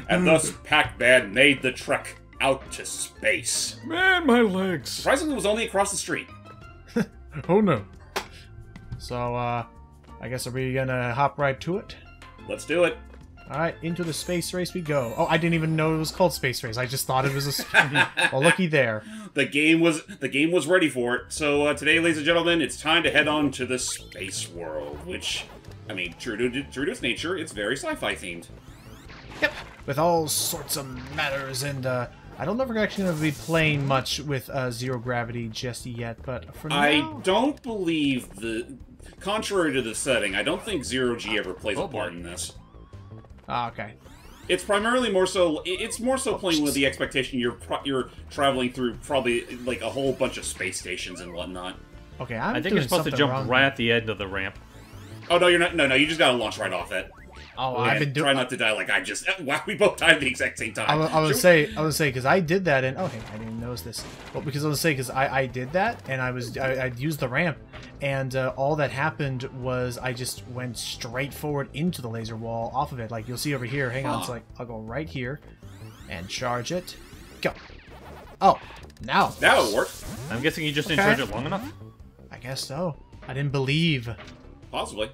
And thus, Pac-Man made the trek out to space. Man, my legs. Surprisingly, it was only across the street. Oh no. So, I guess are we gonna hop right to it? Let's do it. Alright, into the space race we go. Oh, I didn't even know it was called Space Race. I just thought it was a... Well, looky there. The game was ready for it. So today, ladies and gentlemen, it's time to head on to the space world, which, I mean, true to its nature, it's very sci-fi themed. Yep, with all sorts of matters, and I don't know if we're actually going to be playing much with Zero Gravity just yet, but for now... I don't believe contrary to the setting, I don't think Zero G ever plays a part in this. Ah, okay. It's primarily more so. It's more so playing with the expectation you're traveling through probably like a whole bunch of space stations and whatnot. Okay, I think you're supposed to jump right at the end of the ramp. Oh no, you're not. No, you just gotta launch right off it. Oh, I've been doing. Try not to die like I just. Wow, we both died at the exact same time. I would say, because I did that, and hey, I didn't notice this. Well, because I would say, because I did that, and I used the ramp, and all that happened was I just went straight forward into the laser wall off of it. Like you'll see over here. Hang on, it's like I'll go right here, and charge it. Go. Oh, now it worked. I'm guessing you just didn't charge it long enough. I guess so. I didn't believe. Possibly.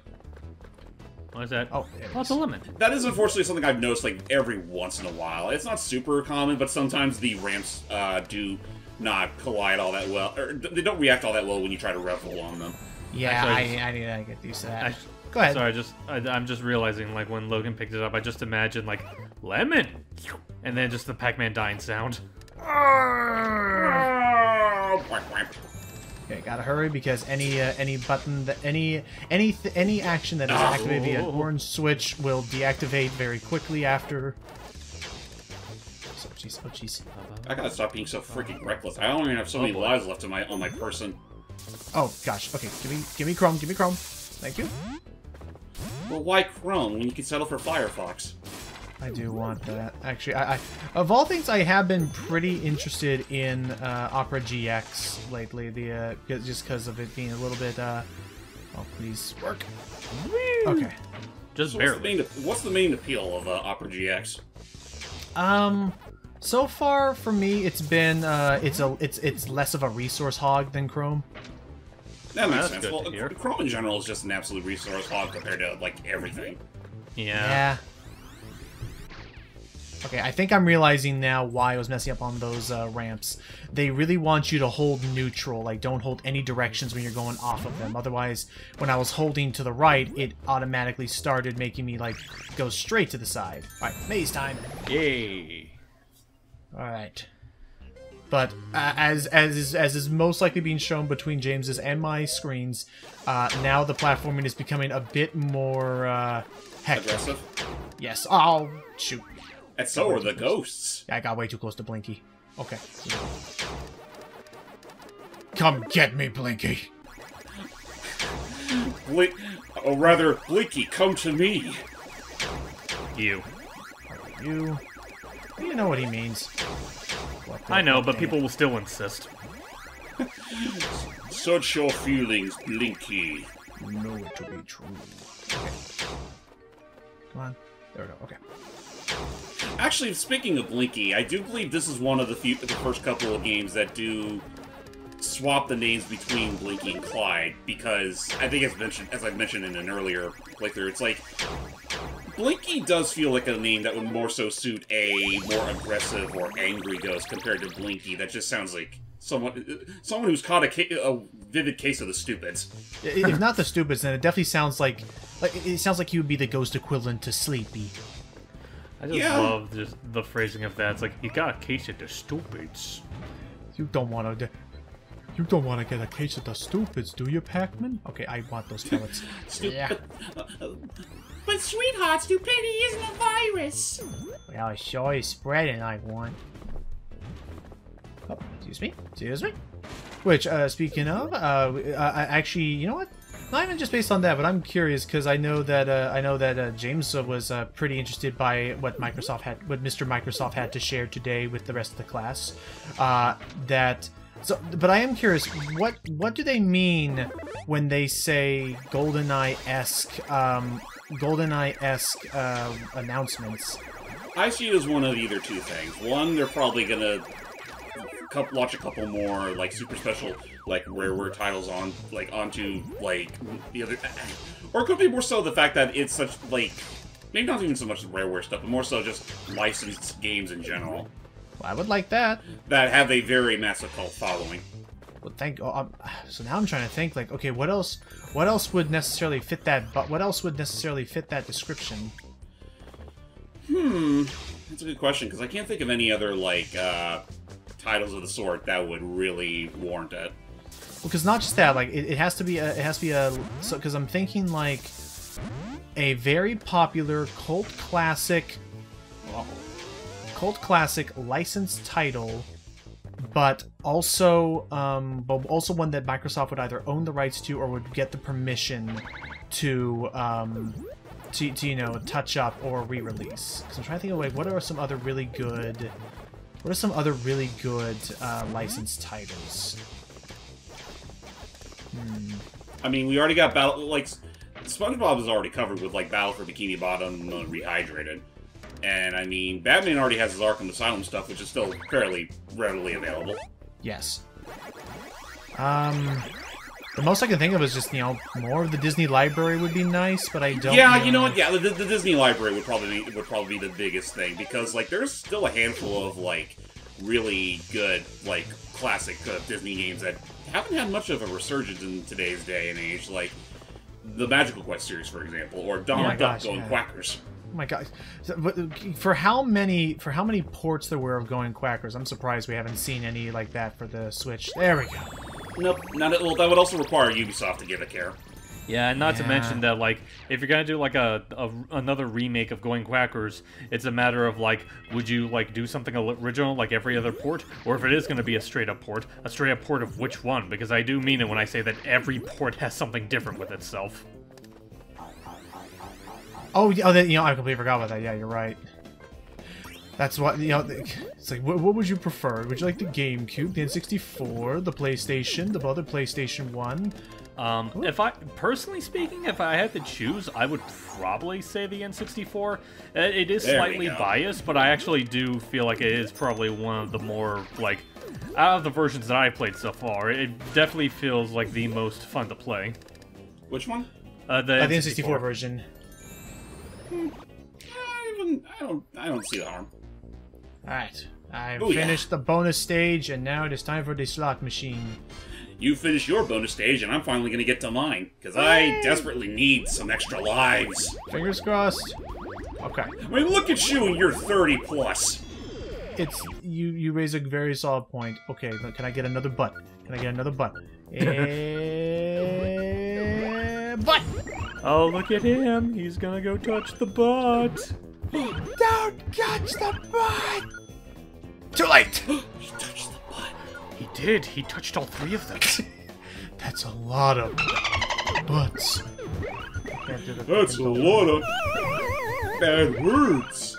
What is that? Oh, it's a lemon. That is unfortunately something I've noticed like every once in a while. It's not super common, but sometimes the ramps do not collide all that well, or they don't react all that well when you try to revel on them. Yeah, actually, I need to get used to that. Go ahead. Sorry, I'm just realizing, like, when Logan picked it up, I just imagined, like, lemon! And then just the Pac-Man dying sound. Okay, gotta hurry because any button that any action that is activated via an orange switch will deactivate very quickly after. Oh jeez, oh jeez. I gotta stop being so freaking reckless. I only have so many lives left on my person. Oh gosh. Okay, give me Chrome. Give me Chrome. Thank you. Well, why Chrome when you can settle for Firefox? I do want that. Actually, I of all things, I have been pretty interested in Opera GX lately. Just because of it being a little bit. Oh, please work. Okay. Just so barely. What's the main appeal of Opera GX? So far for me, it's been it's less of a resource hog than Chrome. That makes sense. Well, Chrome in general is just an absolute resource hog compared to like everything. Yeah. Okay, I think I'm realizing now why I was messing up on those ramps. They really want you to hold neutral, like don't hold any directions when you're going off of them. Otherwise, when I was holding to the right, it automatically started making me like go straight to the side. All right, maze time. Yay! All right. But as is most likely being shown between James's and my screens, now the platforming is becoming a bit more hectic. Aggressive. Yes. Oh shoot. And so are the ghosts. Yeah, I got way too close to Blinky. Okay. Come get me, Blinky. Or rather, Blinky, come to me. You. You know what he means. I know, but people will still insist. Search your feelings, Blinky. You know it to be true. Okay. Come on. There we go. Okay. Actually, speaking of Blinky, I do believe this is one of the first couple of games that do swap the names between Blinky and Clyde, because I think as I've mentioned in an earlier playthrough, it's like Blinky does feel like a name that would more so suit a more aggressive or angry ghost compared to Blinky. That just sounds like someone who's caught a vivid case of the stupids. If not the stupids, then it definitely sounds like it sounds like he would be the ghost equivalent to Sleepy. I just love just the phrasing of that. It's like, you got a case of the stupids. You don't want to get a case of the stupids, do you, Pac-Man? Okay, I want those pellets. Yeah. But sweetheart, stupidity isn't a virus. Well, it sure is spreading like one. Oh, excuse me. Which, speaking of, actually, you know what? Not even just based on that, but I'm curious because I know that James was pretty interested by what Mr. Microsoft had to share today with the rest of the class. That So, but I am curious, what do they mean when they say GoldenEye-esque announcements? I see it as one of either two things. One, they're probably gonna launch a couple more like super special like rareware titles onto like the other, or it could be more so the fact that it's such like maybe not even so much the rareware stuff, but more so just licensed games in general. Well, I would like that. That have a very massive cult following. Well, so now I'm trying to think like, okay, what else would necessarily fit that? But what else would necessarily fit that description? That's a good question because I can't think of any other like titles of the sort that would really warrant it. Well, because not just that, like it has to be a so because I'm thinking like a very popular cult classic licensed title, but also one that Microsoft would either own the rights to or would get the permission to you know, touch up or re-release. Because I'm trying to think of like what are some other really good licensed titles. I mean, we already got SpongeBob is already covered with like Battle for Bikini Bottom Rehydrated. And, I mean, Batman already has his Arkham Asylum stuff, which is still fairly readily available. Yes. The most I can think of is just, you know, more of the Disney library would be nice, but I don't Yeah, you know what? Yeah, the Disney library would probably be the biggest thing, because, like, there's still a handful of, like, really good, like, classic Disney games that haven't had much of a resurgence in today's day and age, like the Magical Quest series, for example, or Donald Duck Going Quackers. Oh my god! For how many ports there were of Going Quackers, I'm surprised we haven't seen any like that for the Switch. There we go. Nope. Well, that would also require Ubisoft to give a care. Yeah, and not to mention that, like, if you're gonna do like another remake of Going Quackers, it's a matter of like, would you like do something original like every other port, or if it is gonna be a straight up port of which one? Because I do mean it when I say that every port has something different with itself. Oh, you know, I completely forgot about that. Yeah, you're right. That's what, you know, it's like, what would you prefer? Would you like the GameCube, the N64, the PlayStation, the other PlayStation 1? Personally speaking, if I had to choose, I would probably say the N64. It is slightly biased, but I actually do feel like it is probably one of the more, like, out of the versions that I've played so far, it definitely feels like the most fun to play. Which one? The N64 version. I don't see the harm. Alright, I've finished the bonus stage, and now it is time for the slot machine. You finished your bonus stage, and I'm finally going to get to mine, because I desperately need some extra lives. Fingers crossed. Okay. I mean, look at you and you're 30 plus. It's, you raise a very solid point. Okay, can I get another butt? Can I get another butt? Butt! Oh, look at him. He's gonna go touch the butt. Don't touch the butt! Too late! He touched the butt. He did. He touched all three of them. That's a lot of butts. That's a lot of bad words.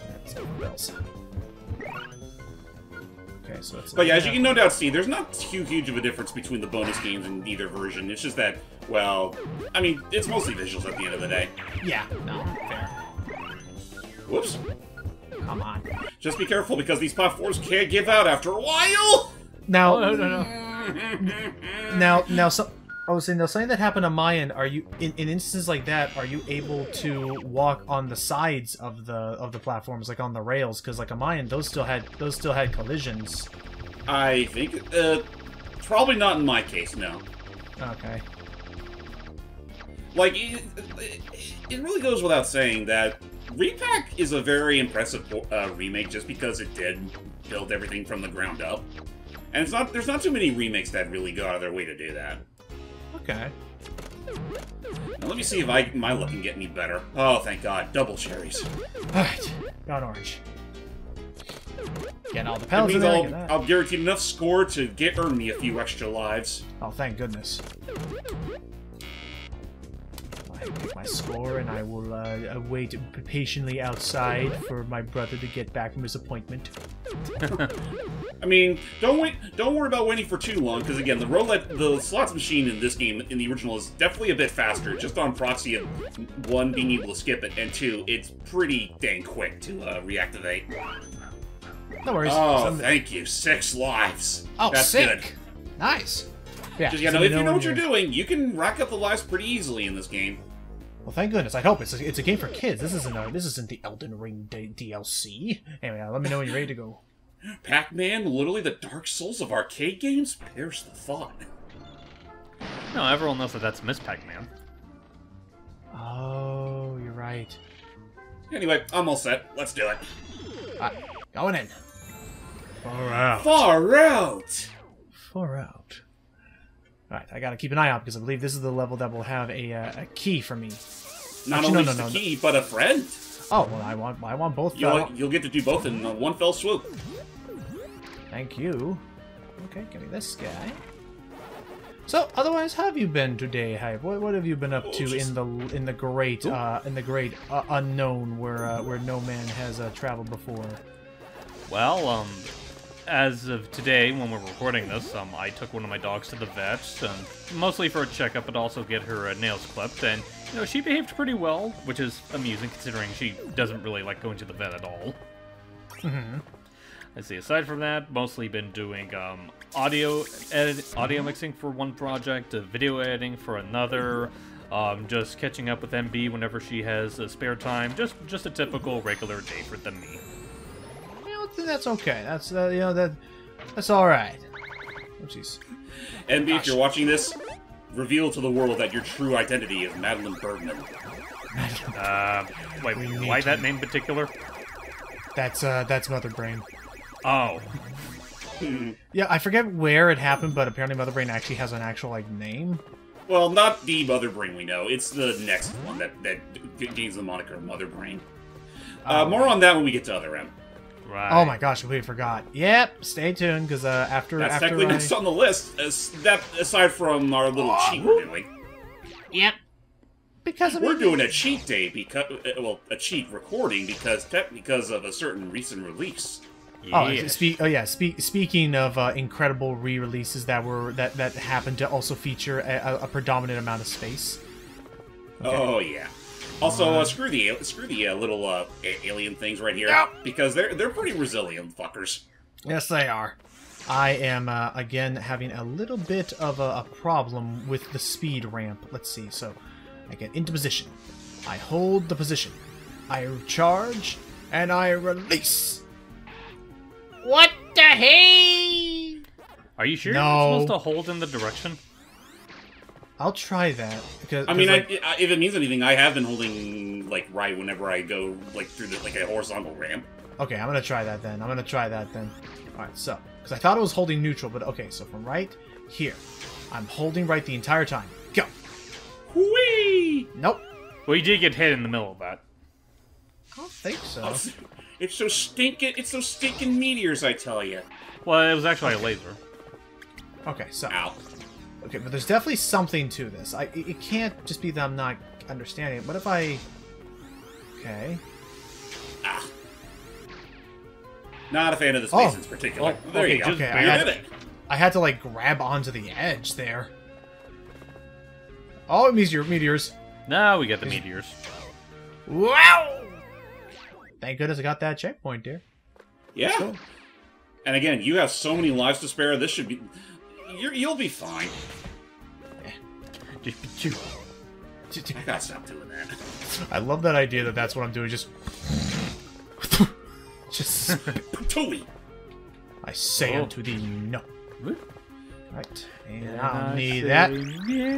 Okay, so it's. But yeah, as you can no doubt see, there's not too huge of a difference between the bonus games in either version. It's just that, well, I mean, it's mostly visuals at the end of the day. Yeah, no, fair. Whoops. Come on. Just be careful, because these platforms can't give out after a while! Now, no. now, so I was saying, now, something that happened on my end. Are you in instances like that? Are you able to walk on the sides of the platforms, like on the rails? Because like on my end, those still had collisions. I think probably not in my case. No. Okay. Like it really goes without saying that Re-Pac is a very impressive remake, just because it did build everything from the ground up, and there's not too many remakes that really go out of their way to do that. Okay. Now let me see if my luck can get any better. Oh, thank God. Double cherries. Alright. Got orange. Getting all the pellets in That means there. I'll guarantee enough score to earn me a few extra lives. Oh, thank goodness. I take my score, and I will wait patiently outside for my brother to get back from his appointment. I mean, don't worry about waiting for too long, because again, the slots machine in this game, in the original, is definitely a bit faster, just on proxy of, one, being able to skip it, and two, it's pretty dang quick to reactivate. No worries. Oh, thank you. 6 lives. Oh, that's sick. good. Nice. Yeah, Just, if you know what you're doing, you can rack up the lives pretty easily in this game. Well, thank goodness. I hope it's a game for kids. This isn't the Elden Ring DLC. Anyway, let me know when you're ready to go. Pac-Man, literally the Dark Souls of arcade games? There's the thought. No, everyone knows that that's Miss Pac-Man. Oh, you're right. Anyway, I'm all set. Let's do it. Going in. Far out. Far out! Far out. Alright, I gotta keep an eye out because I believe this is the level that will have a key for me. Not only just a key, but a friend. Oh, well, I want both. You'll get to do both in one fell swoop. Thank you. Okay, give me this guy. So, otherwise, how have you been today, Hype? What have you been up to in the great unknown where no man has traveled before? Well, as of today, when we're recording this, I took one of my dogs to the vet, mostly for a checkup, but also get her nails clipped, and, you know, she behaved pretty well, which is amusing considering she doesn't really like going to the vet at all. Mm-hmm. Let's see, aside from that, mostly been doing, audio mixing for one project, video editing for another, just catching up with MB whenever she has spare time, just a typical regular day for me. That's okay. That's that's all right. Oh, jeez. MB, if you're watching this, reveal to the world that your true identity is Madeline Bergman. Wait, why that name in particular? That's Mother Brain. Oh. Yeah, I forget where it happened, but apparently Mother Brain actually has an actual name. Well, not the Mother Brain we know. It's the next one that gains the moniker Mother Brain. More on that when we get to Other M. Right. Oh my gosh, I completely forgot. Yep, stay tuned, because That's technically next on the list, aside from our little cheat we're doing. Yep. Because we're doing a cheat day, a cheat recording, because of a certain recent release. Yeah. Speaking of incredible re-releases that happened to also feature a predominant amount of space. Okay. Oh yeah. Also, screw the little alien things right here, because they're pretty resilient fuckers. Yes, they are. I am again having a little bit of a problem with the speed ramp. Let's see. So, I get into position. I hold the position. I charge, and I release. What the hey? Are you sure no. you're supposed to hold in the direction? I'll try that because I mean, if it means anything, I have been holding right whenever I go through a horizontal ramp. Okay, I'm gonna try that then. All right, so because I thought it was holding neutral, but okay, so from right here, I'm holding right the entire time. Go. Whee! Nope. Well, you did get hit in the middle of that. I don't think so. Oh, it's those stinking meteors, I tell you. Well, it was actually a laser. Okay, so. Ow. Okay, but there's definitely something to this. It can't just be that I'm not understanding it. What if I... Okay. Ah. Not a fan of the space in particular. Oh, there you go. Okay, I had to, grab onto the edge there. Oh, meteors. Now we get the meteors. Wow! Thank goodness I got that checkpoint there. Yeah. Cool. And again, you have so many lives to spare, this should be... You'll be fine. I gotta stop doing that. I love that idea that that's what I'm doing. Just totally. I say unto thee, no. Right, and I'll need that.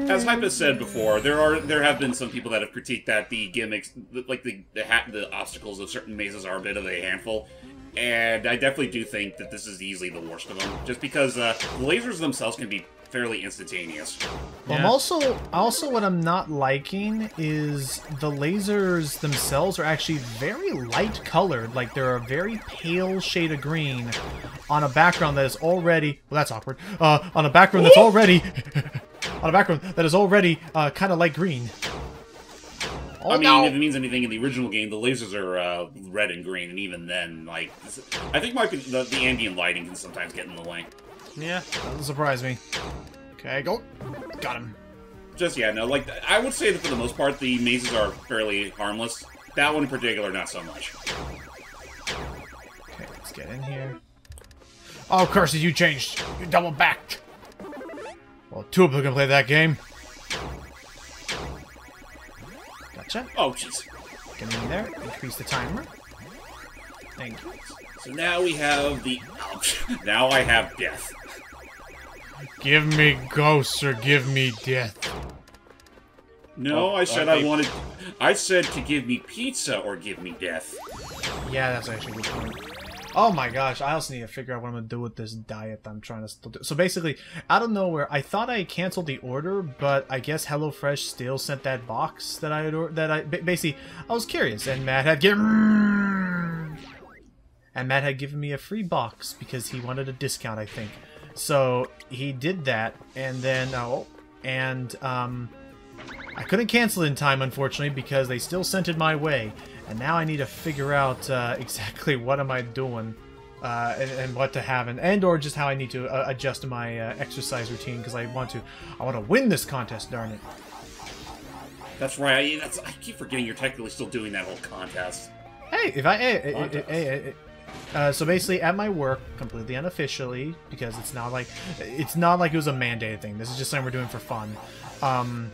As Hype has said before, there have been some people that have critiqued that the gimmicks, the obstacles of certain mazes are a bit of a handful. And I definitely do think that this is easily the worst of them, just because the lasers themselves can be fairly instantaneous. Well, yeah. Also what I'm not liking is the lasers themselves are actually very light colored, like they're a very pale shade of green on a background that is already, well, that's awkward, on a background that's already, kind of light green. Oh, I mean, no. if it means anything in the original game, the lasers are red and green, and even then, like, I think might be the ambient lighting can sometimes get in the way. Yeah. Doesn't surprise me. Okay, go. Got him. Just, yeah, no, like, I would say that for the most part, the mazes are fairly harmless. That one in particular, not so much. Okay, let's get in here. Oh, curses, you changed. You double backed. Well, two people can play that game. Gotcha. Oh, jeez. Get in there. Increase the timer. Thank you. So now we have the... Ouch. Now I have death. Give me ghosts or give me death. No, I said I wanted... I said to give me pizza or give me death. Yeah, that's actually a good point. Oh my gosh, I also need to figure out what I'm going to do with this diet I'm trying to still do. So basically, out of nowhere, I thought I canceled the order, but I guess HelloFresh still sent that box that I had ordered. Basically, I was curious, and Matt had given me a free box because he wanted a discount, I think. So he did that, and then I couldn't cancel it in time, unfortunately, because they still sent it my way. And now I need to figure out exactly what am I doing and what to have, and or just how I need to adjust my exercise routine, because I want to win this contest, darn it. That's right. I keep forgetting you're technically still doing that whole contest. Hey, if so basically at my work, completely unofficially, because it's not like it was a mandated thing. This is just something we're doing for fun. Hang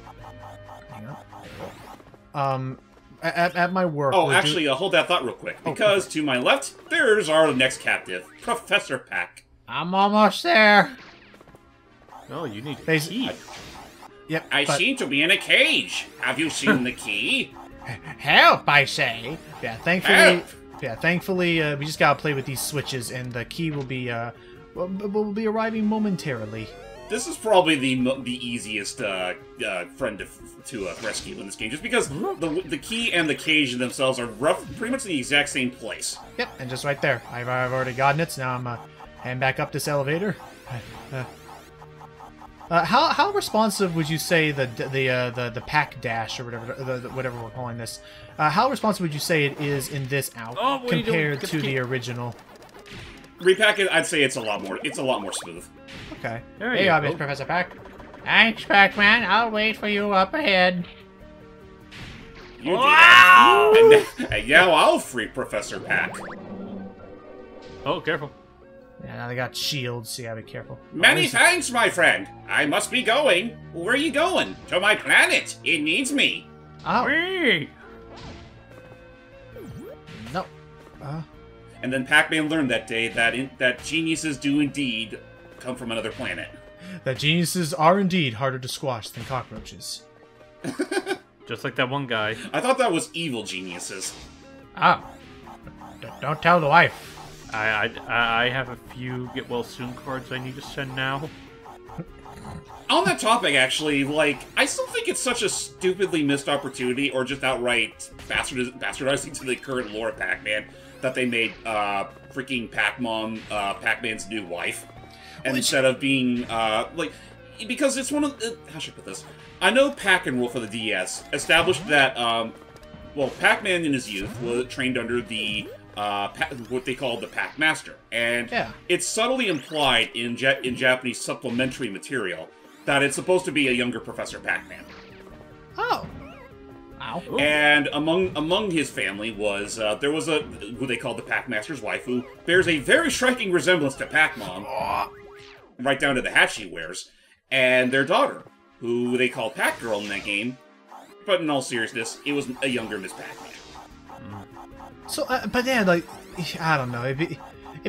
on. At my work... Oh, actually, hold that thought real quick. Because to my left, there's our next captive, Professor Pac. I'm almost there. Oh, you need a key. Yep. I seem to be in a cage. Have you seen the key? Help, I say. Yeah, thankfully... Help! Yeah, thankfully, we just gotta play with these switches, and the key will be arriving momentarily. This is probably the easiest friend to rescue in this game, just because the key and the cage themselves are pretty much the exact same place. Yep, and just right there. I've already gotten it, so now I'm heading back up this elevator. How responsive would you say the Pac Dash or whatever we're calling this? How responsive would you say it is in this compared to the original? Re-Pac, I'd say it's a lot more smooth. Okay. There you you go, go. Professor Pac. Thanks, Pac-Man. I'll wait for you up ahead. You do that. And now I'll free Professor Pac. Oh, careful. Yeah, now they got shields, so you gotta be careful. Many thanks, my friend. I must be going. Where are you going? To my planet. It needs me. Oh. Whee! No. And then Pac-Man learned that day that geniuses do indeed come from another planet. That geniuses are indeed harder to squash than cockroaches. Just like that one guy. I thought that was evil geniuses. Oh. Don't tell the wife. I have a few get well soon cards I need to send now. On that topic, actually, like, I still think it's such a stupidly missed opportunity, or just outright bastardizing to the current lore of Pac-Man, that they made freaking Pac-Mom Pac-Man's new wife. And instead of being, because it's one of the... how should I put this? I know Pac and Wolf of the DS established that, Pac-Man in his youth was trained under the, what they call the Pac Master. And it's subtly implied in Japanese supplementary material that it's supposed to be a younger Professor Pac-Man. Oh. Ow. And among his family was, there was who they called the Pac Master's wife, who bears a very striking resemblance to Pac-Mom, right down to the hat she wears, and their daughter, who they called Pac-Girl in that game, but in all seriousness, it was a younger Miss Pac-Man. So, but then, like, I don't know, it'd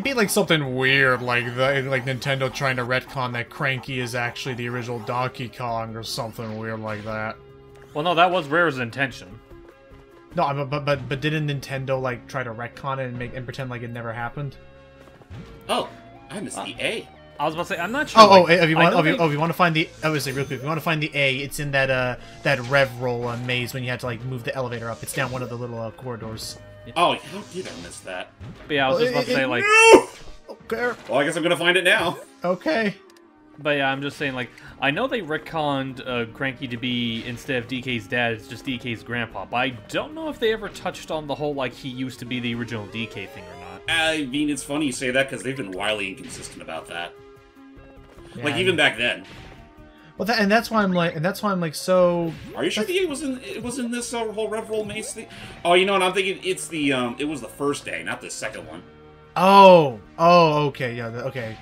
be like something weird, like Nintendo trying to retcon that Cranky is actually the original Donkey Kong or something weird like that. Well, no, that was Rare's intention. No, but didn't Nintendo like try to retcon it and pretend like it never happened? Oh, I missed the A. I was about to say, I'm not sure. If you want to find the, I would say real quick, if you want to find the A, it's in that Rev Roll maze when you had to like move the elevator up. It's down one of the little corridors. Oh, how did I miss that? But yeah, I was just about to say, like... Okay. Well, I guess I'm gonna find it now. Okay. But yeah, I'm just saying, like, I know they retconned Cranky to be, instead of DK's dad, it's just DK's grandpa. But I don't know if they ever touched on the whole, like, he used to be the original DK thing or not. I mean, it's funny you say that, because they've been wildly inconsistent about that. Yeah, like, even back then. Well, that's why I'm like, so. Are you sure the it was in this whole Rev-Roll Mace thing? Oh, you know what? I'm thinking it's the it was the first day, not the second one. Oh, okay, yeah, okay.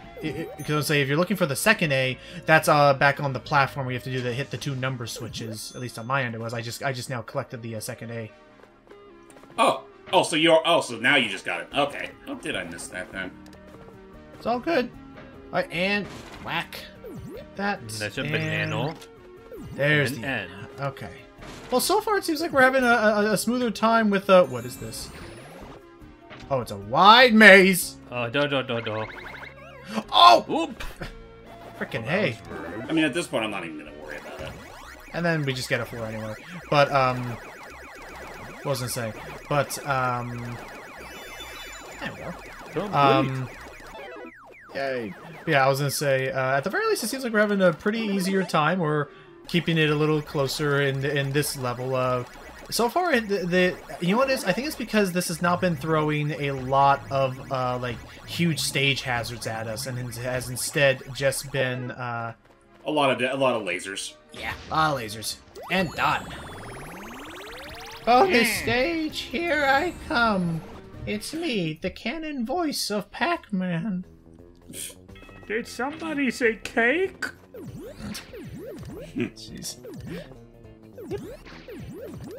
Because I say if you're looking for the second A, that's back on the platform where you have to hit the 2 number switches. At least on my end, it was. I just now collected the second A. Oh, so now you just got it. Okay. How did I miss that then? It's all good. All right, and whack. That's a banana. There's an the N. Okay. Well, so far it seems like we're having a smoother time with what is this? Oh, it's a wide maze. Do. Oh! Whoop! Frickin' hey. I mean, at this point, I'm not even gonna worry about it. And then we just get a 4 anyway. But what was I saying? But there we go. Yay. Yeah, I was gonna say, at the very least, it seems like we're having a pretty easier time. We're keeping it a little closer in this level. So far, you know what it is? I think it's because this has not been throwing a lot of like huge stage hazards at us, and it has instead just been a lot of lasers. Yeah, a lot of lasers, and done. On the stage, here I come. It's me, the canon voice of Pac-Man. Did somebody say cake? Jeez.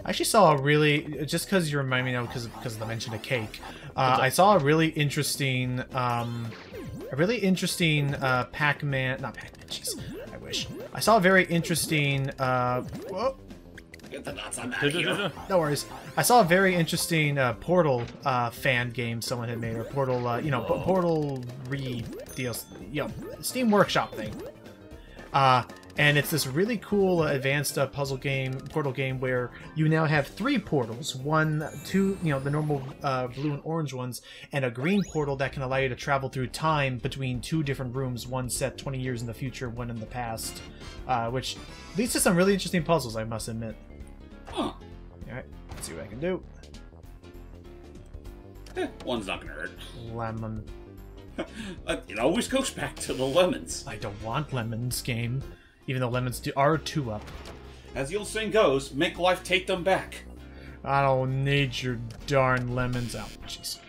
I actually saw a really, just because you remind me now because of the mention of cake, I saw a really interesting Pac-Man, not Pac-Man, jeez, I wish. I saw a very interesting, whoa. Get the nuts on that. No worries. I saw a very interesting Portal fan game someone had made, or Portal, Portal Steam Workshop thing. And it's this really cool advanced puzzle game, Portal game, where you now have 3 portals. 2, the normal blue and orange ones, and a green portal that can allow you to travel through time between 2 different rooms, one set 20 years in the future, one in the past. Which leads to some really interesting puzzles, I must admit. Huh. Alright, let's see what I can do. One's not gonna hurt. Lemon. It always goes back to the lemons. I don't want lemons, game. Even though lemons are 2-up. As the old saying goes, make life take them back. I don't need your darn lemons. Oh, jeez.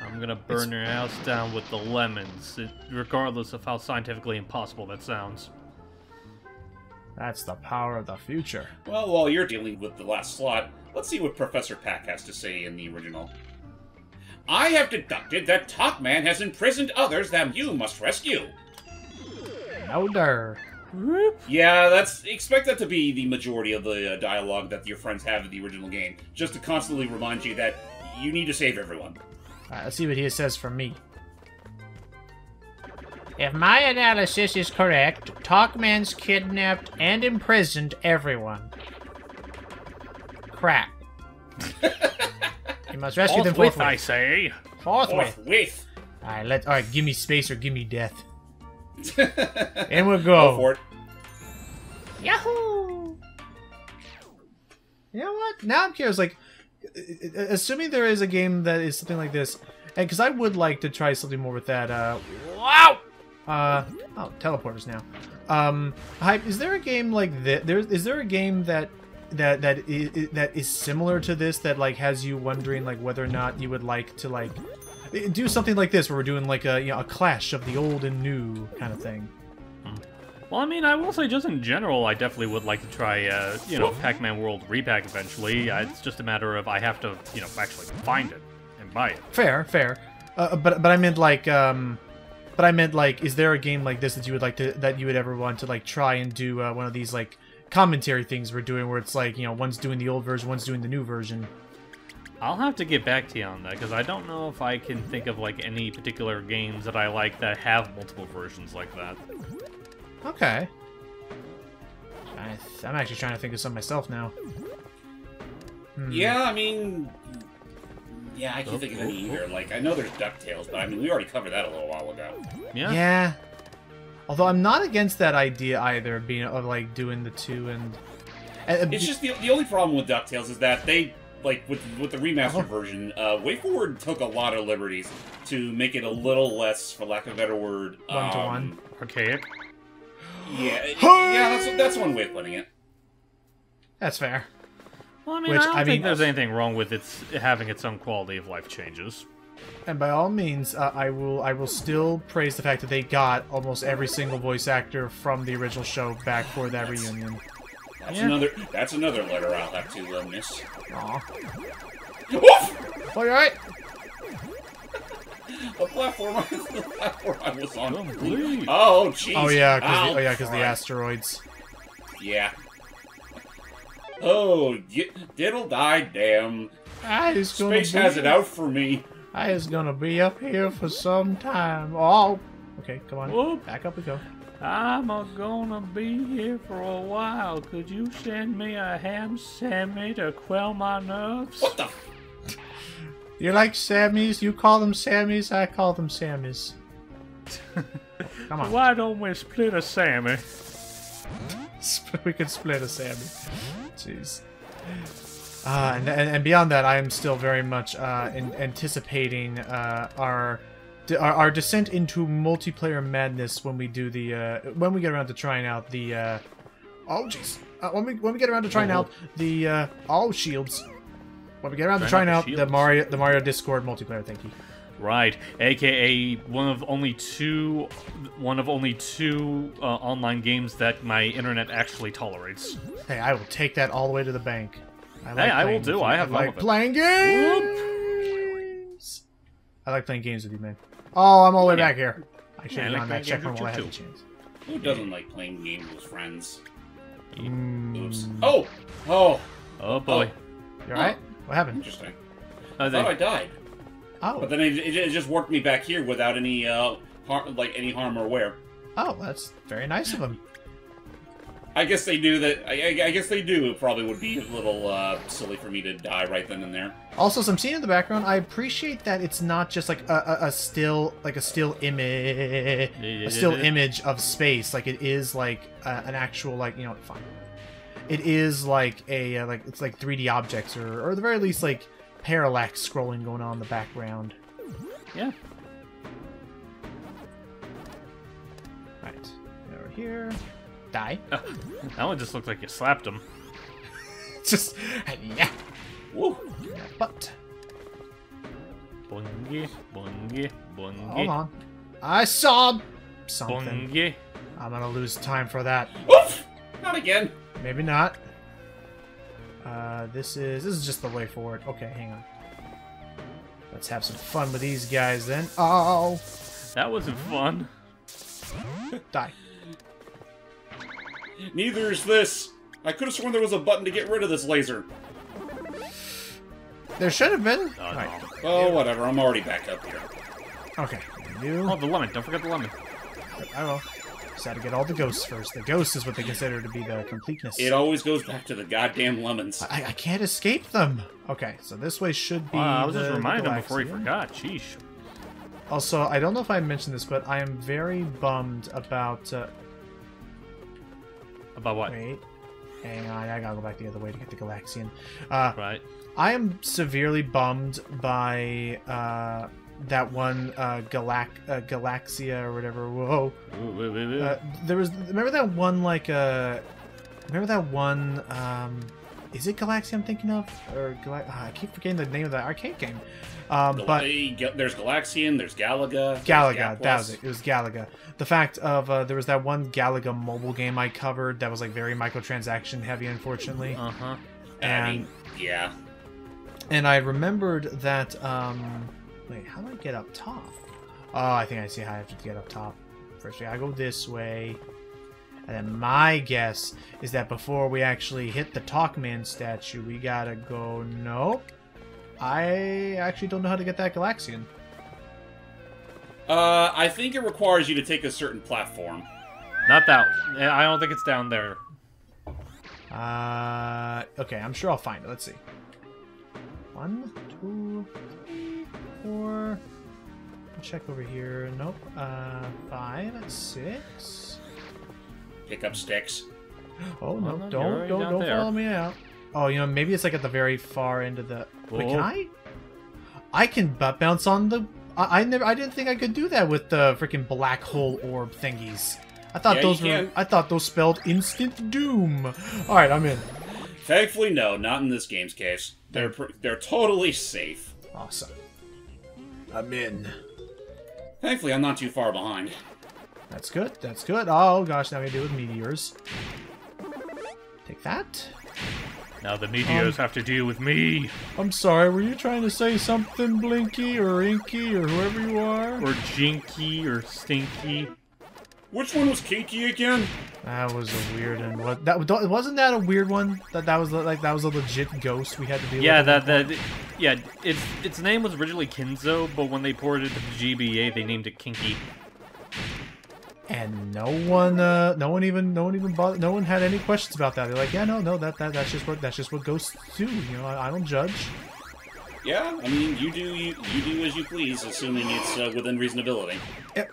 I'm gonna burn your house down with the lemons, regardless of how scientifically impossible that sounds. That's the power of the future. Well, while you're dealing with the last slot, let's see what Professor Pac has to say in the original. I have deducted that Pac-Man has imprisoned others that you must rescue. No der. Yeah, expect that to be the majority of the dialogue that your friends have in the original game, just to constantly remind you that you need to save everyone. Let's see what he says from me. If my analysis is correct, Pac-Man's kidnapped and imprisoned everyone. Crap. You must rescue them forthwith. I say. Forthwith. Alright, gimme space or gimme death. And we'll go. Go for it. Yahoo! You know what? Now I'm curious, like, assuming there is a game that is something like this, and because I would like to try something more with that, wow! Oh, teleporters now. Hype, is there a game like this? Is there a game that is similar to this that like has you wondering like whether or not you would like to like do something like this where we're doing like a clash of the old and new kind of thing? Well, I mean, I will say just in general, I definitely would like to try, Pac-Man World Re-Pac eventually. It's just a matter of I have to, actually find it and buy it. Fair. But I meant like, is there a game like this that you would like to, that you would ever want to like try and do one of these like commentary things we're doing where it's like, one's doing the old version, one's doing the new version? I'll have to get back to you on that, because I don't know if I can think of like any particular games that I like that have multiple versions like that. Okay. I'm actually trying to think of some myself now. Yeah, I mean... Yeah, I can't think of any either. Like, I know there's DuckTales, but I mean, we already covered that a little while ago. Yeah. Yeah. Although I'm not against that idea either, being of like doing the two and It's just the only problem with DuckTales is that they, like, with the remastered version, WayForward took a lot of liberties to make it a little less, for lack of a better word, one-to-one. Archaic. Yeah, that's one way of putting it. That's fair. Well, I mean, I don't think there's anything wrong with it having its own quality of life changes. And by all means, I will still praise the fact that they got almost every single voice actor from the original show back for that reunion. That's another letter I'll have to miss. Aw. Oof! Oh, you alright? The platform I was on. Oh, oh, jeez. Oh yeah, because the asteroids. Yeah. Oh, diddle die damn. Space has it out for me. I was gonna be up here for some time. Oh, okay, come on. Whoop. Back up we go. I'm gonna be here for a while. Could you send me a ham sandwich to quell my nerves? What the? You like Sammys? You call them Sammys, I call them Sammys. Come on. Why don't we split a Sammy? We could split a Sammy. Jeez. And beyond that, I am still very much anticipating our descent into multiplayer madness when we do the when we get around to trying out the oh jeez when we get around to trying out the shields. When we get around to trying out the Mario Discord multiplayer, thank you. Right, aka one of only two online games that my internet actually tolerates. Hey, I will take that all the way to the bank. I will do. I have fun with it. Playing games. I like playing games with you, man. Oh, I'm all the way back here. I should have done that check while I had the chance. Who doesn't like playing games with friends? Oops. Oh boy. You alright? What happened? Interesting. I thought I died. Oh. But then it just worked me back here without any harm or wear. Oh, that's very nice of them. I guess they do that. I guess they do. It probably would be a little silly for me to die right then and there. Also, as I'm seeing in the background, I appreciate that it's not just like a still image of space. Like it is like an actual fine. It is like a it's like 3D objects or at the very least like parallax scrolling going on in the background. Yeah. Right. Over here. Die. That one just looked like you slapped him. Just yeah. Woo. But. Bungie, bungie, bungie. Hold on. I saw something. Bungie. I'm gonna lose time for that. Oof! Not again. Maybe not. This is just the way forward. Okay, hang on. Let's have some fun with these guys then. Oh! That wasn't fun. Die. Neither is this. I could have sworn there was a button to get rid of this laser. There should have been. No. Oh, whatever. I'm already back up here. Okay. Oh, the lemon. Don't forget the lemon. I will. Just had to get all the ghosts first. The ghost is what they consider to be the completeness. It always goes back to the goddamn lemons. I can't escape them. Okay, so this way should be. I was just reminding him before he Galaxian. forgot. Sheesh. Also, I don't know if I mentioned this, but I am very bummed about. About what? Wait. Hang on, I gotta go back the other way to get the Galaxian. Right. I am severely bummed by that one Galaxia or whatever. Whoa. There was remember that one is it Galaxia I'm thinking of or I keep forgetting the name of that arcade game. But there's Galaxian, there's Galaga. Galaga, that was it. It was Galaga. The fact of there was that one Galaga mobile game I covered that was like very microtransaction heavy, unfortunately. And yeah. And I remembered that. Wait, how do I get up top? Oh, I think I see how I have to get up top. First, I go this way. And then my guess is that before we actually hit the Talkman statue, we gotta go. Nope. I actually don't know how to get that Galaxian. I think it requires you to take a certain platform. Not that. I don't think it's down there. Okay, I'm sure I'll find it. Let's see. 1, 2, 3, 4. check over here. Nope. 5, 6. Pick up sticks. Oh no! no, Don't follow me out. Oh, you know, maybe it's like at the very far end of the. Wait, can I? I can bounce on the. I didn't think I could do that with the freaking black hole orb thingies. I thought those were. I thought those spelled instant doom. All right, I'm in. Thankfully, no, not in this game's case. They're totally safe. Awesome. I'm in. Thankfully, I'm not too far behind. That's good. That's good. Oh gosh, now we deal with meteors. Take that. Now the meteors have to deal with me. I'm sorry, were you trying to say something, Blinky or Inky or whoever you are? Or Jinky or Stinky. Which one was Kinky again? That was a weird one. What? That wasn't that a weird one? That was like that was a legit ghost we had to deal with. Yeah, its name was originally Kinzo, but when they ported it to the GBA, they named it Kinky. And no one bothered. No one had any questions about that. They're like, yeah, no, that's just what ghosts do. You know, I don't judge. Yeah, I mean, you do as you please, assuming it's within reasonability. Yep.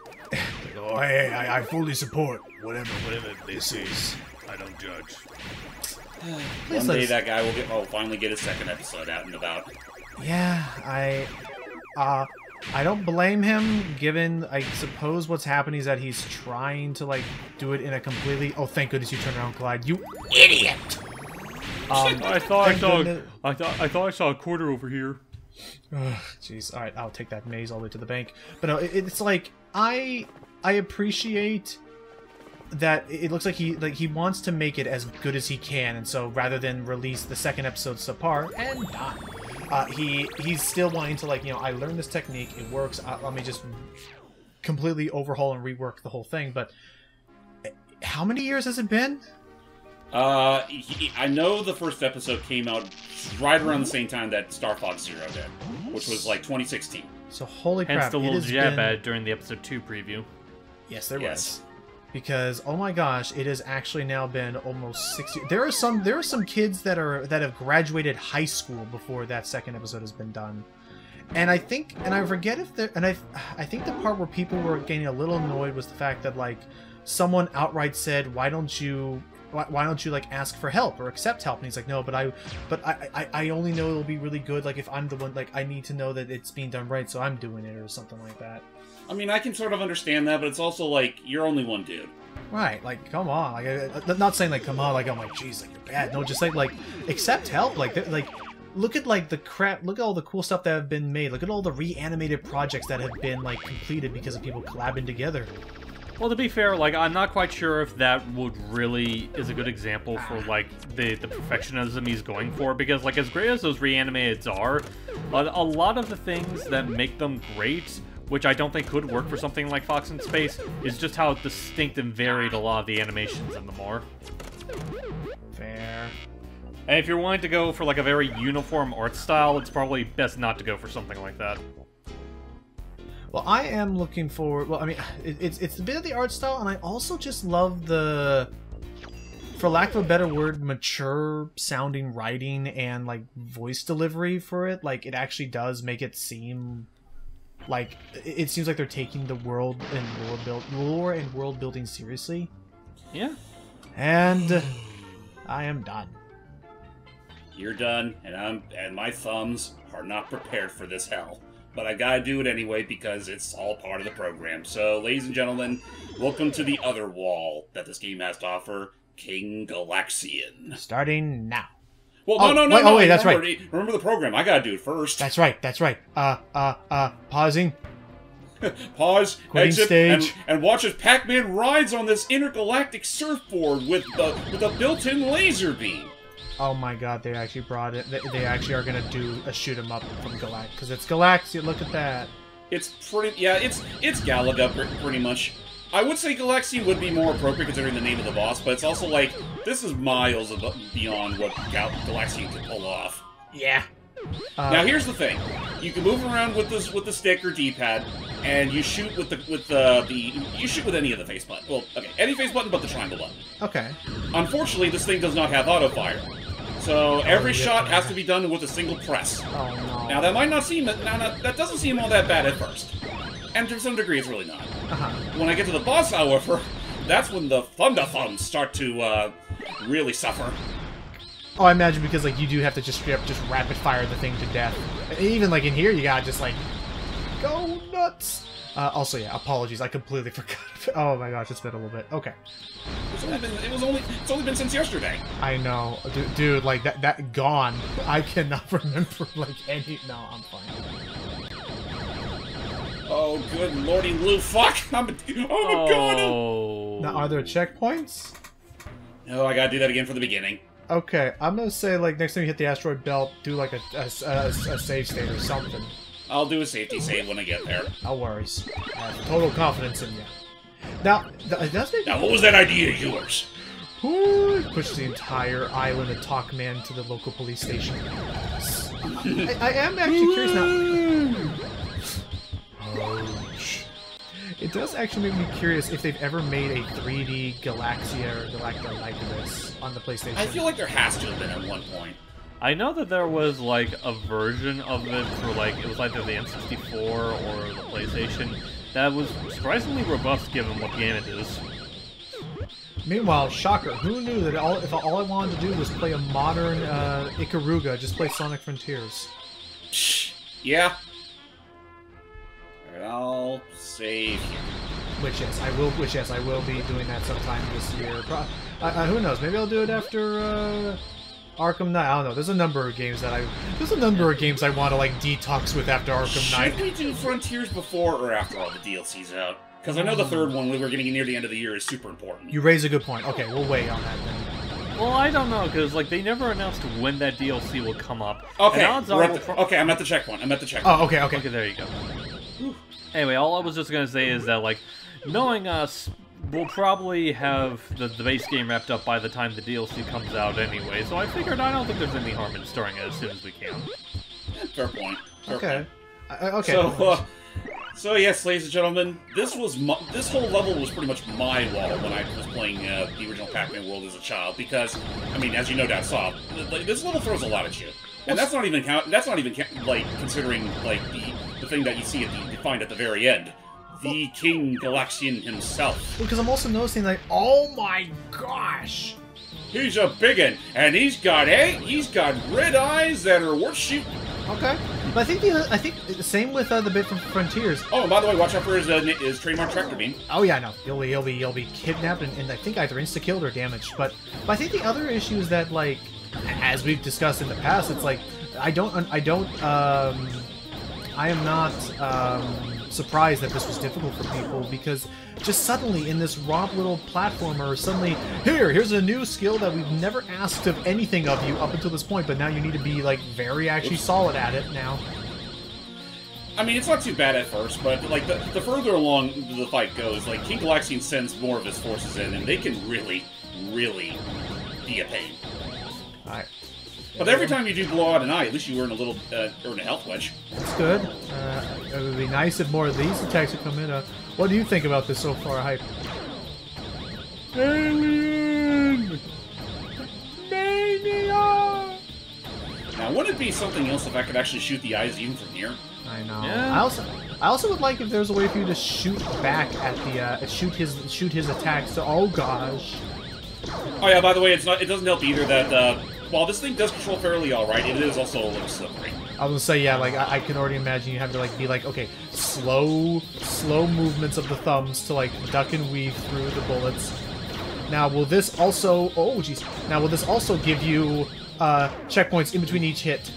Oh, hey, I fully support whatever this is. I don't judge. One day that guy will finally get his second episode out and about. Yeah, I don't blame him, given, I suppose what's happening is that he's trying to, like, do it in a completely... Oh, thank goodness you turned around, Clyde. You idiot! I thought I saw a quarter over here. Jeez, alright, I'll take that maze all the way to the bank. But no, it's like, I appreciate that it looks like he wants to make it as good as he can, and so rather than release the second episode subpar and done. He's still wanting to, like, you know, I learned this technique, it works, let me just completely overhaul and rework the whole thing. But how many years has it been? I know the first episode came out right around the same time that Star Fox Zero did, which was like 2016. So holy crap! Hence the little jab ad during the episode 2 preview. Yes, there was. Because oh my gosh, it has actually now been almost 6 years. There are some kids that have graduated high school before that second episode has been done, and I think I think the part where people were getting a little annoyed was the fact that, like, someone outright said, why don't you like ask for help or accept help? And he's like, no, but I only know it'll be really good, like, if I'm the one, like, I need to know that it's being done right, so I'm doing it, or something like that. I mean, I can sort of understand that, but it's also like, you're only one dude. Right, like, come on. Like, I'm not saying, like, come on, like, I'm like, geez, like, you're bad. No, just like, accept help. Like, look at, like, the crap, look at all the cool stuff that have been made. Look at all the reanimated projects that have been, like, completed because of people collabing together. Well, to be fair, like, I'm not quite sure if that would really is a good example for, like, the perfectionism he's going for, because, like, as great as those reanimateds are, a lot of the things that make them great, which I don't think could work for something like Fox in Space, is just how distinct and varied a lot of the animations in them are. Fair. And if you're wanting to go for, like, a very uniform art style, it's probably best not to go for something like that. Well, I am looking forward... Well, I mean, it's a bit of the art style, and I also just love the, for lack of a better word, mature-sounding writing and, like, voice delivery for it. Like, it actually does make it seem like... It seems like they're taking the world and lore and world building seriously. Yeah. And I am done. You're done, and my thumbs are not prepared for this hell. But I gotta do it anyway because it's all part of the program. So, ladies and gentlemen, welcome to the other wall that this game has to offer, King Galaxian. Starting now. Well, no. Oh, wait, that's right. Remember the program. I gotta do it first. That's right. Pausing. Pause, Quitting exit, stage. and watch as Pac-Man rides on this intergalactic surfboard with a built-in laser beam. Oh my god, they actually brought it. They actually are gonna do a shoot 'em up from Galaxian, because it's Galaxian. Look at that. It's pretty. Yeah, it's Galaga pretty much. I would say Galaxian would be more appropriate considering the name of the boss, but it's also like this is miles beyond what Galaxian can pull off. Yeah. Now here's the thing: you can move around with the stick or D-pad, and you shoot with you shoot with any of the face button. Well, okay, any face button but the triangle button. Okay. Unfortunately, this thing does not have auto fire. So every shot has to be done with a single press. Oh no. Now that might not seem that doesn't seem all that bad at first. And to some degree, it's really not. Uh-huh. When I get to the boss, however, that's when the Thunder Thumbs start to really suffer. Oh, I imagine because like you do have to just straight up just rapid fire the thing to death. And even like in here, you gotta just like go nuts. Also, yeah, apologies, I completely forgot. Oh my gosh, it's been a little bit. Okay. It's only been since yesterday. I know, dude. Like that gone. I cannot remember like any. No, I'm fine. Oh, good lordy, Lou! Fuck! I'm a god! Now, are there checkpoints? No, I gotta do that again from the beginning. Okay, I'm gonna say like next time you hit the asteroid belt, do like a save state or something. I'll do a safety save when I get there. No worries. I have total confidence in you. Now, it does make. Now, what was that idea of yours? Ooh, push the entire island of Talkman to the local police station. I am actually curious now. Ouch. It does actually make me curious if they've ever made a 3D Galaxia or Galacta like this on the PlayStation. I feel like there has to have been at one point. I know that there was like a version of it for like it was either the N64 or the PlayStation that was surprisingly robust given what game it is. Meanwhile, shocker, who knew that if all I wanted to do was play a modern Ikaruga, just play Sonic Frontiers? Yeah. Alright, I'll save here. Which yes, I will be doing that sometime this year. Who knows? Maybe I'll do it after Arkham Knight. I don't know. There's a number of games that I want to like detox with after Arkham Knight. Should we do Frontiers before or after all the DLC's out? Because I know the third one, we're getting near the end of the year, is super important. You raise a good point. Okay, we'll wait on that then. Well, I don't know, because like they never announced when that DLC will come up. Okay, and odds are okay, I'm at the checkpoint. Oh, okay. Okay, there you go. Anyway, all I was just gonna say is that like, knowing us, we'll probably have the base game wrapped up by the time the DLC comes out anyway. So I figured I don't think there's any harm in starting it as soon as we can. Fair point. Okay. Okay. So yes, ladies and gentlemen, this whole level was pretty much my wall when I was playing the original Pac-Man world as a child. Because, I mean, as you no doubt saw, this level throws a lot at you, and that's not even like considering like the thing that you see you find at the very end, the King Galaxian himself. Because I'm also noticing like, oh my gosh, he's a biggin, and he's got red eyes that are worth shooting. Okay, but I think the same with the bit from Frontiers. Oh, and by the way, watch out for his trademark tractor beam. Oh yeah, no, he'll be kidnapped and I think either insta-killed or damaged. But I think the other issue is that like, as we've discussed in the past, it's like I am not surprised that this was difficult for people because just suddenly in this romp little platformer, suddenly here's a new skill that we've never asked of anything of you up until this point, but now you need to be like very actually solid at it now. I mean, it's not too bad at first, but like the further along the fight goes, like King Galaxian sends more of his forces in, and they can really, really be a pain. All right. But every time you do blow out an eye, at least you earn a health wedge. That's good. It would be nice if more of these attacks would come in. What do you think about this so far, Hype? Alien! Mania! Now, wouldn't it be something else if I could actually shoot the eyes even from here? I know. Yeah. I also would like if there was a way for you to shoot back at the shoot his attacks. So, oh gosh. Oh yeah. By the way, it doesn't help either that. While this thing does control fairly alright, it is also a little slippery. I was gonna say, yeah, like, I can already imagine you have to, like, be like, okay, slow movements of the thumbs to, like, duck and weave through the bullets. Now, will this also... Oh, jeez. Now, will this also give you, checkpoints in between each hit?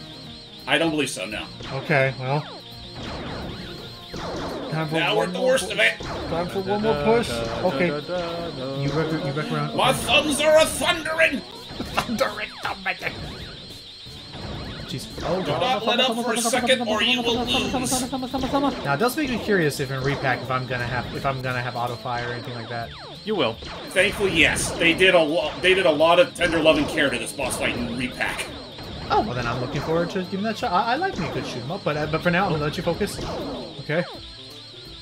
I don't believe so, no. Okay, well... Now we're at the worst of it! Time for one more push. Okay. You wreck around. My thumbs are a-thundering! Thundering. Jeez. Oh, Do not let up for a second, or you will lose. Now, it does make me curious if in Re-Pac if I'm gonna have auto fire or anything like that. You will. Thankfully, yes. They did a lot of tender love and care to this boss fight in Re-Pac. Oh well, then I'm looking forward to giving that shot. I like me a good shoot 'em up, but for now I'm gonna let you focus. Okay.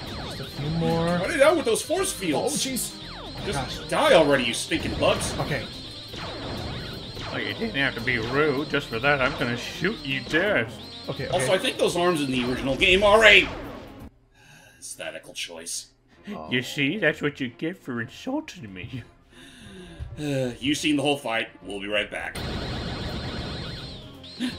Just a few more. Cut it out with those force Oh fields. jeez. Just die already, you stinking bugs. Okay. Oh, you didn't have to be rude. Just for that, I'm gonna shoot you dead. Okay. Also, I think those arms in the original game are a Aesthetical choice. You see, that's what you get for insulting me. You've seen the whole fight. We'll be right back.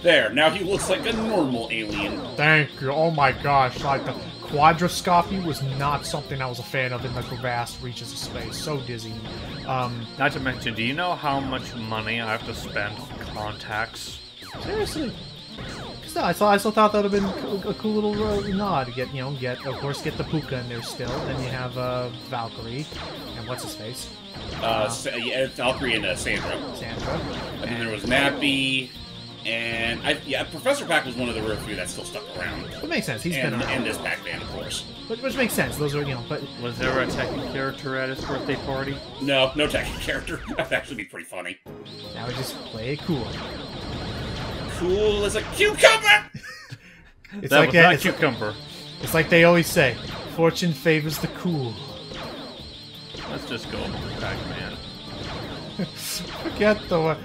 There, now he looks like a normal alien. Thank you. Oh my gosh, like the quadroscopy was not something I was a fan of in the vast reaches of space. So dizzy. Not to mention, do you know how much money I have to spend on contacts? Seriously. No, I still thought that would have been a cool little nod to get, of course, get the Puka in there still. Then you have Valkyrie, and what's his face? Yeah, Valkyrie and Sandra. And then there was Nappy, and Professor Pac was one of the rare few that still stuck around. It makes sense. He's been around. And this Pac-Man, of course. Which makes sense. Those are, but... Was there a techie character at his birthday party? No techie character. That'd actually be pretty funny. Now we just play it cool. Cool as a cucumber! It's that like was that. not It's cucumber. It's like they always say, fortune favors the cool. Let's just go Pac-Man. Forget the one.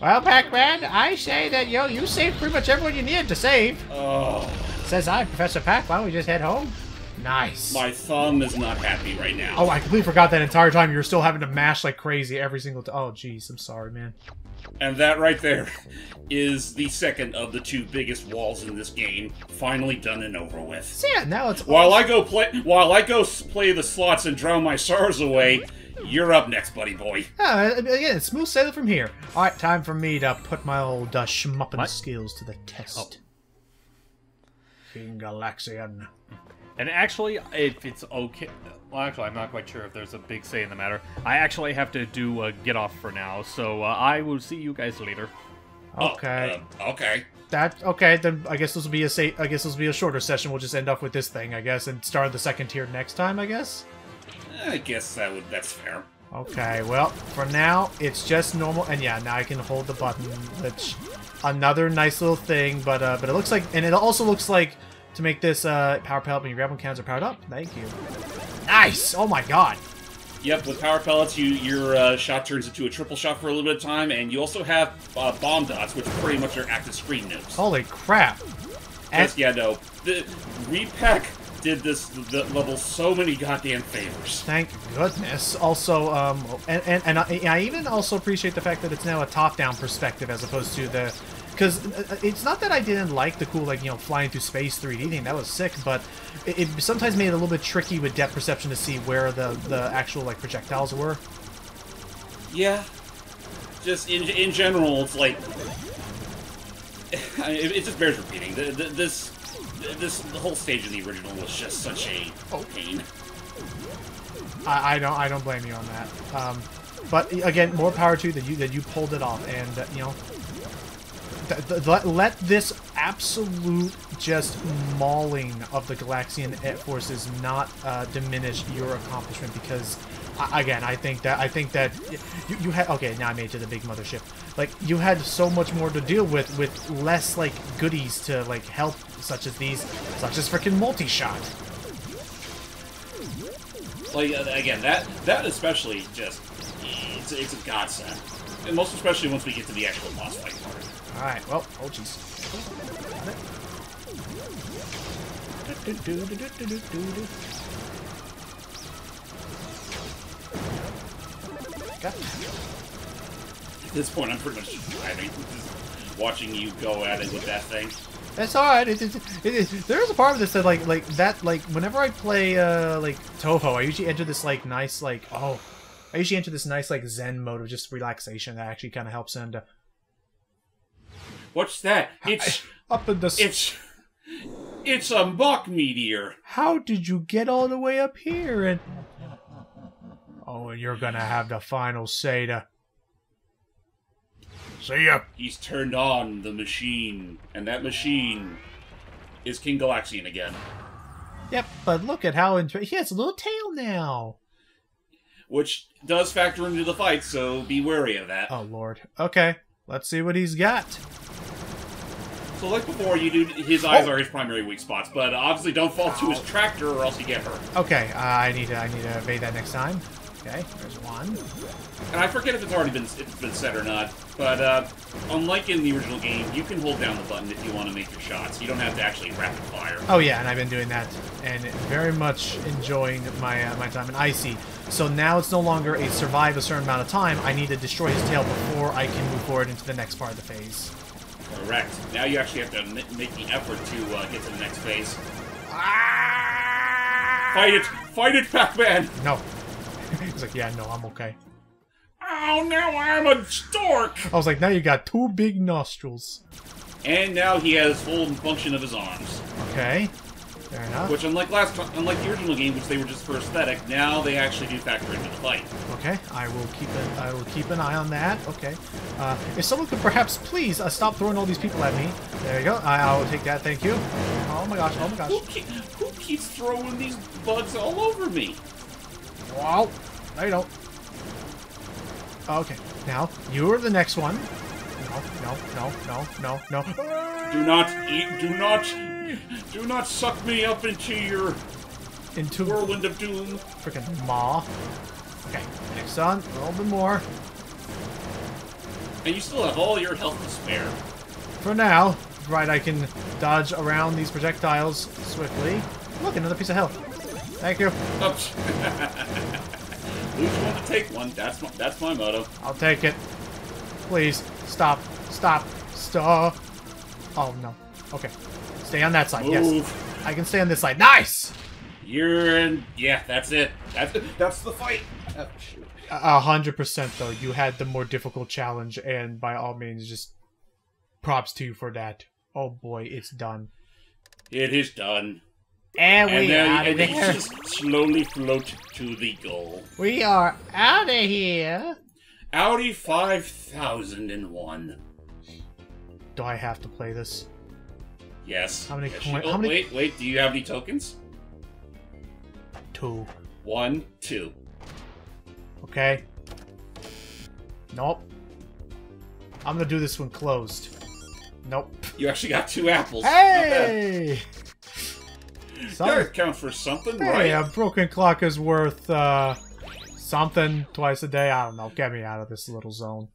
Well, Pac-Man, I say that you saved pretty much everyone you needed to save. Oh. Says I, Professor Pac. Why don't we just head home? Nice. My thumb is not happy right now. Oh, I completely forgot that entire time you were still having to mash like crazy every single time. Oh, jeez, I'm sorry, man. And that right there is the second of the two biggest walls in this game, finally done and over with. So yeah, now it's while I go play the slots and drown my sorrows away, you're up next, buddy boy. Again, smooth sailing from here. All right, time for me to put my old schmuppin' skills to the test. King Galaxian. And actually, if it's okay... Well, actually, I'm not quite sure if there's a big say in the matter. I actually have to do a get off for now, so I will see you guys later. Okay. Okay. Okay. Then I guess this will be a shorter session. We'll just end up with this thing, I guess, and start the second tier next time, I guess. I guess that's fair. Okay. Well, for now, it's just normal, and yeah, now I can hold the button, which another nice little thing, but it looks like, and it also looks like. To make this power pellet when your grab cannons are powered up. Thank you. Nice! Oh my god. Yep, with power pellets, your shot turns into a triple shot for a little bit of time, and you also have bomb dots, which pretty much are active screen nukes. Holy crap. Yeah, no. The Re-Pac did this level so many goddamn favors. Thank goodness. Also, and I even also appreciate the fact that it's now a top-down perspective as opposed to the... Because it's not that I didn't like the cool, flying through space 3D thing. That was sick, but it sometimes made it a little bit tricky with depth perception to see where the actual, projectiles were. Yeah. Just, in general, it's like... it just bears repeating. The whole stage in the original was just such a pain. I don't blame you on that. But, again, more power to you that you pulled it off, and, let this absolute just mauling of the Galaxian forces not diminish your accomplishment, because again, I think that you had, okay, now I made it to the big mothership. You had so much more to deal with less goodies to help, such as freaking multi-shot. Again, that especially just it's a godsend, and most especially once we get to the actual boss fight part. Alright, well, oh jeez. At this point, I'm pretty much driving, just watching you go at it with that thing. That's alright. There is a part of this that, whenever I play, Toho, I usually enter this, nice, I usually enter this nice, zen mode of just relaxation that actually kind of helps into... What's that? It's up in the... It's a mock meteor. How did you get all the way up here? And oh, and you're gonna have the final say to... See ya. He's turned on the machine, and that machine is King Galaxian again. Yep, but look at how he has a little tail now. Which does factor into the fight, so be wary of that. Oh, Lord. Okay, let's see what he's got. So like before, his eyes are his primary weak spots, but obviously don't fall to his tractor or else you get hurt. Okay, I need to evade that next time. Okay, there's one. And I forget if it's been said or not, but unlike in the original game, you can hold down the button if you want to make your shots. You don't have to actually rapid fire. Oh yeah, and I've been doing that, and very much enjoying my my time in Icy. So now it's no longer a survive a certain amount of time. I need to destroy his tail before I can move forward into the next part of the phase. Correct. Now you actually have to make the effort to get to the next phase. Ah! Fight it! Fight it, Pac-Man! No. He's like, yeah, no, I'm okay. Oh, now I'm a stork! I was like, now you got 2 big nostrils. And now he has full function of his arms. Okay. Fair enough. Which, unlike the original game, which they were just for aesthetic, now they actually do factor into the fight. Okay, I will keep an eye on that. Okay. If someone could perhaps please stop throwing all these people at me. There you go. I will take that. Thank you. Oh my gosh. Oh my gosh. Who keeps throwing these bugs all over me? Wow. No, you don't. Okay. Now, you're the next one. No. Do not suck me up into your whirlwind of doom. Freaking maw. Okay, next on, a little bit more. And you still have all your health to spare. For now, right, I can dodge around these projectiles swiftly. Look, another piece of health. Thank you. Lose one to take one. That's my motto. I'll take it. Please, stop. Oh, no. Okay. Stay on that side, Move. yes. I can stay on this side. Nice! You're in... Yeah, that's it. That's the fight. Oh, shoot. 100% though. You had the more difficult challenge, and by all means, just props to you for that. Oh boy, it's done. It is done. And we out of and there. you just slowly float to the goal. We are out of here. Audi 5001. Do I have to play this? Yes. How many Yes, coins? Oh, wait. Do you have any tokens? 2. 1, 2. Okay. Nope. I'm gonna do this one closed. Nope. You actually got 2 apples. Hey! That counts for something, Hey, right? a broken clock is worth, something twice a day. I don't know. Get me out of this little zone.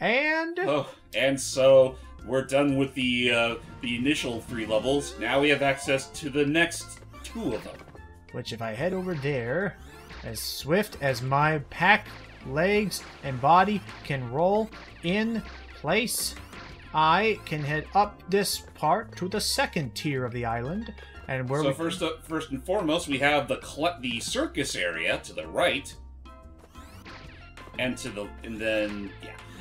And... Oh, and so we're done with the initial 3 levels. Now we have access to the next 2 of them. Which, if I head over there, as swift as my pack, legs, and body can roll in place, I can head up this part to the second tier of the island. And where so first and foremost, we have the circus area to the right, and then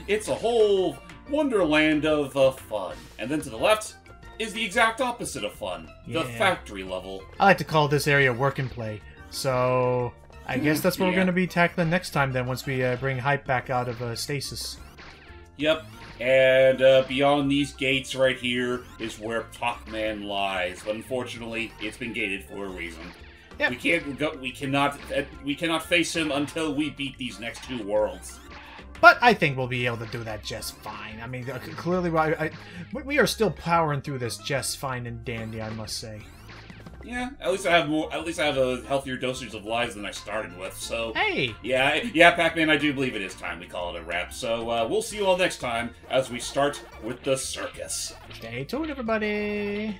it's a whole wonderland of fun. And then to the left is the exact opposite of fun, the factory level. I like to call this area work and play. So I guess that's what we're going to be tackling next time. Then once we bring Hype back out of stasis. Yep. And beyond these gates right here is where Pac-Man lies. But unfortunately, it's been gated for a reason. Yep. We cannot face him until we beat these next 2 worlds. But I think we'll be able to do that just fine. I mean, clearly, we are still powering through this just fine and dandy, I must say. Yeah, at least I have a healthier dosage of lives than I started with. So hey, yeah, Pac-Man, I do believe it is time we call it a wrap. So we'll see you all next time as we start with the circus. Stay tuned, everybody.